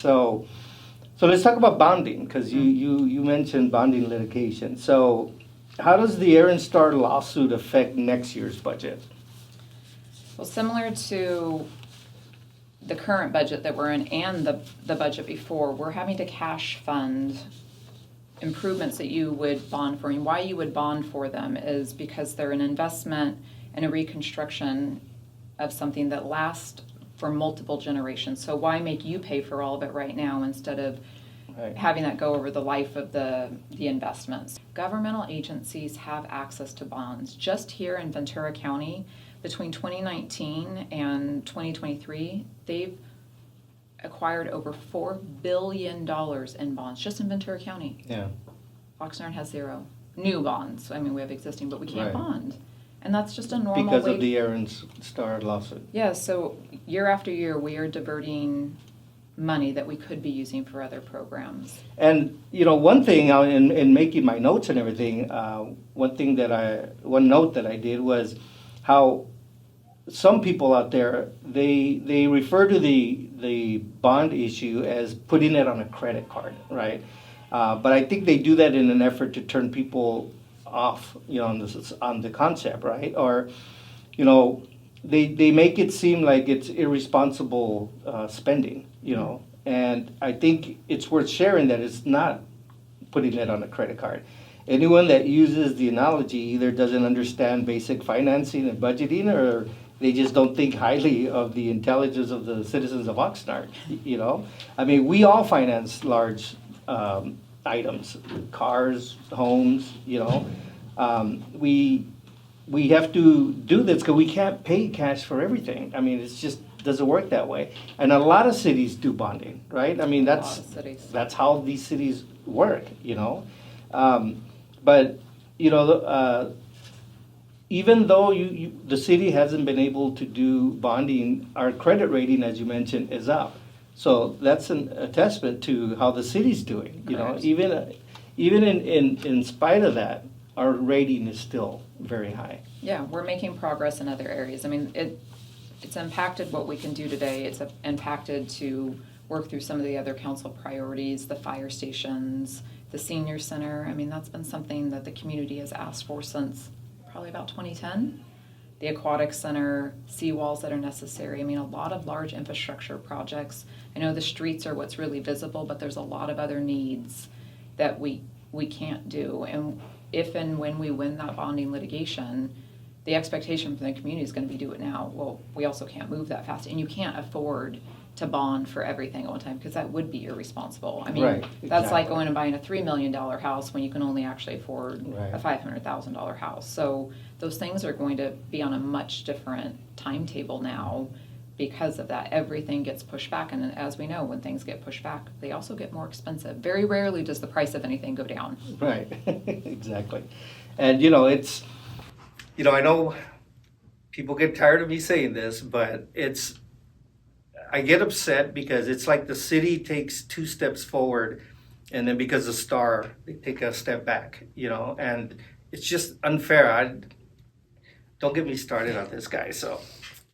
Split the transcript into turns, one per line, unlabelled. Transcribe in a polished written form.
So, so let's talk about bonding, because you mentioned bonding litigation. So how does the Aaron Starr lawsuit affect next year's budget?
Well, similar to the current budget that we're in and the budget before, we're having to cash fund improvements that you would bond for. And why you would bond for them is because they're an investment and a reconstruction of something that lasts for multiple generations. So why make you pay for all of it right now instead of having that go over the life of the investments? Governmental agencies have access to bonds. Just here in Ventura County, between 2019 and 2023, they've acquired over $4 billion in bonds, just in Ventura County.
Yeah.
Oxnard has zero. New bonds. I mean, we have existing, but we can't
Right.
bond. And that's just a normal
Because
way.
of the Aaron Starr lawsuit.
Yeah, so year after year, we are diverting money that we could be using for other programs.
And, one thing in making my notes and everything, one note that I did was how some people out there, they refer to the bond issue as putting it on a credit card, right? But I think they do that in an effort to turn people off, on the concept, right? Or, they make it seem like it's irresponsible spending, and I think it's worth sharing that it's not putting it on a credit card. Anyone that uses the analogy either doesn't understand basic financing and budgeting, or they just don't think highly of the intelligence of the citizens of Oxnard, I mean, we all finance large items, cars, homes, we have to do this because we can't pay cash for everything. I mean, it's just doesn't work that way. And a lot of cities do bonding, right? I mean, that's how these cities work, But even though the city hasn't been able to do bonding, our credit rating, as you mentioned, is up. So that's a testament to how the city's doing.
Correct.
Even in spite of that, our rating is still very high.
Yeah, we're making progress in other areas. I mean, it's impacted what we can do today. It's impacted to work through some of the other council priorities, the fire stations, the senior center. I mean, that's been something that the community has asked for since probably about 2010. The aquatic center, seawalls that are necessary. I mean, a lot of large infrastructure projects. I know the streets are what's really visible, but there's a lot of other needs that we can't do. And if and when we win that bonding litigation, the expectation from the community is going to be do it now. Well, we also can't move that fast. And you can't afford to bond for everything at one time because that would be irresponsible. I mean,
Right,
that's like
exactly.
going and buying a $3 million house when you can only actually afford
Right.
a $500,000 house. So those things are going to be on a much different timetable now because of that. Everything gets pushed back. And as we know, when things get pushed back, they also get more expensive. Very rarely does the price of anything go down.
Right, exactly. And, it's, I know people get tired of me saying this, but I get upset because it's like the city takes 2 steps forward, and then because of Star, they take a step back, and it's just unfair. Don't get me started on this guy, so.